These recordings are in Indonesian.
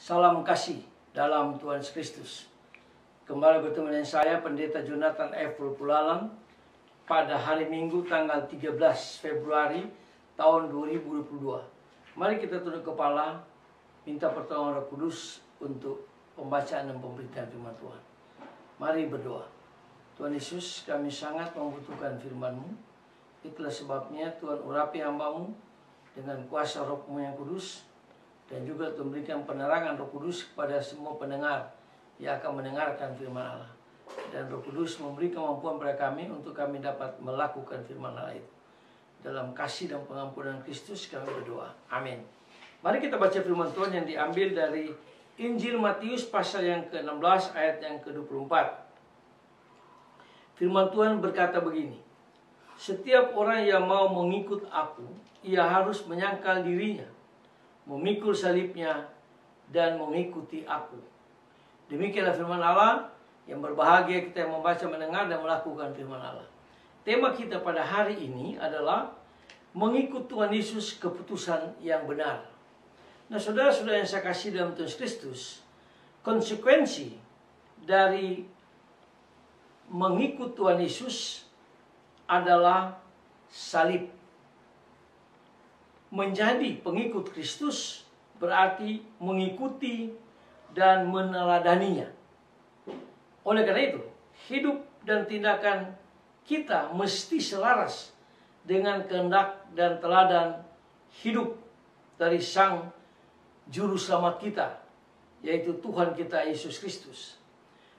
Salam kasih dalam Tuhan Yesus Kristus. Kembali bertemu dengan saya, Pendeta Jonathan F. Pulalan, pada hari Minggu tanggal 13 Februari tahun 2022. Mari kita tunduk kepala, minta pertolongan Roh Kudus untuk pembacaan dan pemberitaan firman Tuhan. Mari berdoa. Tuhan Yesus, kami sangat membutuhkan firman-Mu. Itulah sebabnya Tuhan urapi hamba-Mu dengan kuasa Roh-Mu yang kudus, dan juga memberikan penerangan Roh Kudus kepada semua pendengar yang akan mendengarkan firman Allah. Dan Roh Kudus memberi kemampuan pada kami untuk kami dapat melakukan firman Allah itu. Dalam kasih dan pengampunan Kristus kami berdoa. Amin. Mari kita baca firman Tuhan yang diambil dari Injil Matius pasal yang ke-16 ayat yang ke-24. Firman Tuhan berkata begini: setiap orang yang mau mengikut aku, ia harus menyangkal dirinya, memikul salibnya, dan mengikuti aku. Demikianlah firman Allah. Yang berbahagia kita yang membaca, mendengar, dan melakukan firman Allah. Tema kita pada hari ini adalah mengikut Tuhan Yesus, keputusan yang benar. Nah, saudara-saudara yang saya kasih dalam Tuhan Kristus, konsekuensi dari mengikut Tuhan Yesus adalah salib. Menjadi pengikut Kristus berarti mengikuti dan meneladaninya. Oleh karena itu, hidup dan tindakan kita mesti selaras dengan kehendak dan teladan hidup dari Sang Juru Selamat kita, yaitu Tuhan kita Yesus Kristus.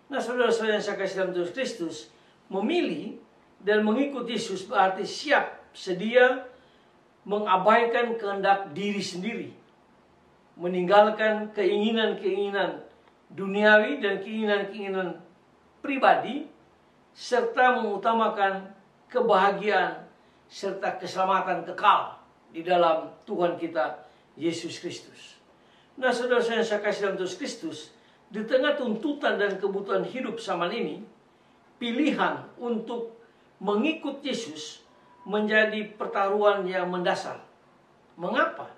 Nah, saudara-saudara yang saya kasih dalam Tuhan Kristus, memilih dan mengikut Yesus berarti siap sedia mengabaikan kehendak diri sendiri, meninggalkan keinginan-keinginan duniawi dan keinginan-keinginan pribadi, serta mengutamakan kebahagiaan serta keselamatan kekal di dalam Tuhan kita Yesus Kristus. Nah, saudara-saudara yang saya kasih dalam Tuhan Kristus, di tengah tuntutan dan kebutuhan hidup zaman ini, pilihan untuk mengikut Yesus menjadi pertaruhan yang mendasar. Mengapa?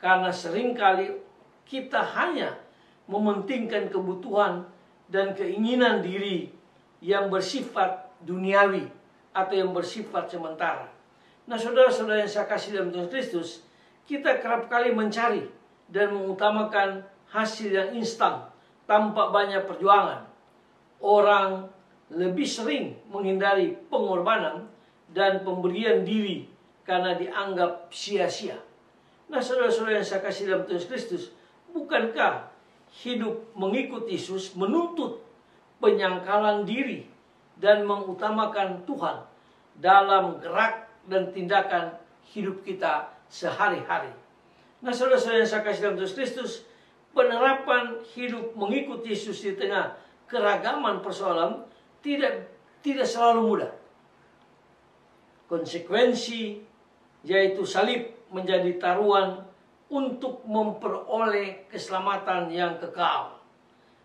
Karena seringkali kita hanya mementingkan kebutuhan dan keinginan diri yang bersifat duniawi atau yang bersifat sementara. Nah, saudara-saudara yang saya kasih dalam Tuhan Kristus, kita kerap kali mencari dan mengutamakan hasil yang instan tanpa banyak perjuangan. Orang lebih sering menghindari pengorbanan dan pemberian diri karena dianggap sia-sia. Nah, saudara-saudara yang saya kasih dalam Tuhan Kristus, bukankah hidup mengikut Yesus menuntut penyangkalan diri dan mengutamakan Tuhan dalam gerak dan tindakan hidup kita sehari-hari? Nah, saudara-saudara yang saya kasih dalam Tuhan Kristus, penerapan hidup mengikut Yesus di tengah keragaman persoalan tidak selalu mudah. Konsekuensi yaitu salib menjadi taruhan untuk memperoleh keselamatan yang kekal,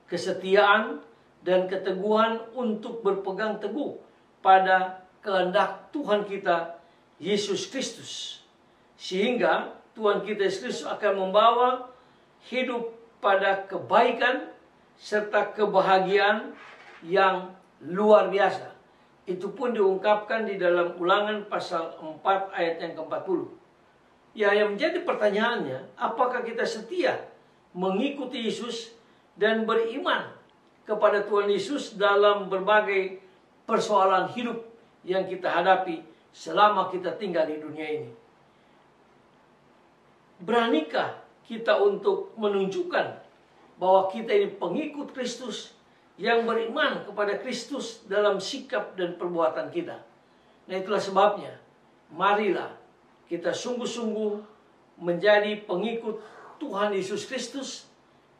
kesetiaan dan keteguhan untuk berpegang teguh pada kehendak Tuhan kita Yesus Kristus, sehingga Tuhan kita Yesus Kristus akan membawa hidup pada kebaikan serta kebahagiaan yang luar biasa. Itu pun diungkapkan di dalam Ulangan pasal 4 ayat yang ke-40. Ya, yang menjadi pertanyaannya, apakah kita setia mengikuti Yesus dan beriman kepada Tuhan Yesus dalam berbagai persoalan hidup yang kita hadapi selama kita tinggal di dunia ini? Beranikah kita untuk menunjukkan bahwa kita ini pengikut Kristus yang beriman kepada Kristus dalam sikap dan perbuatan kita? Nah, itulah sebabnya, marilah kita sungguh-sungguh menjadi pengikut Tuhan Yesus Kristus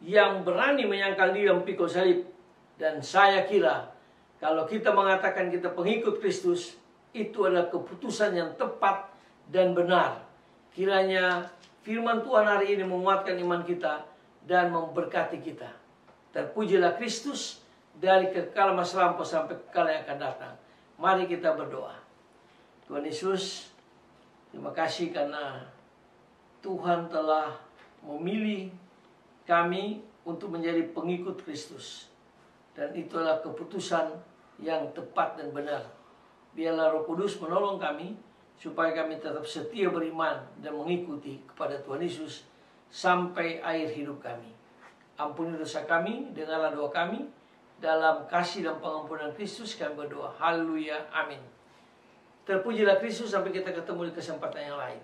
yang berani menyangkal diri dan pikul salib. Dan saya kira kalau kita mengatakan kita pengikut Kristus, itu adalah keputusan yang tepat dan benar. Kiranya firman Tuhan hari ini menguatkan iman kita dan memberkati kita. Terpujilah Kristus dari kekal masa lampau sampai kekal yang akan datang. Mari kita berdoa. Tuhan Yesus, terima kasih karena Tuhan telah memilih kami untuk menjadi pengikut Kristus. Dan itulah keputusan yang tepat dan benar. Biarlah Roh Kudus menolong kami supaya kami tetap setia beriman dan mengikuti kepada Tuhan Yesus sampai akhir hidup kami. Ampuni dosa kami, dengarlah doa kami. Dalam kasih dan pengampunan Kristus kami berdoa. Haleluya. Amin. Terpujilah Kristus, sampai kita ketemu di kesempatan yang lain.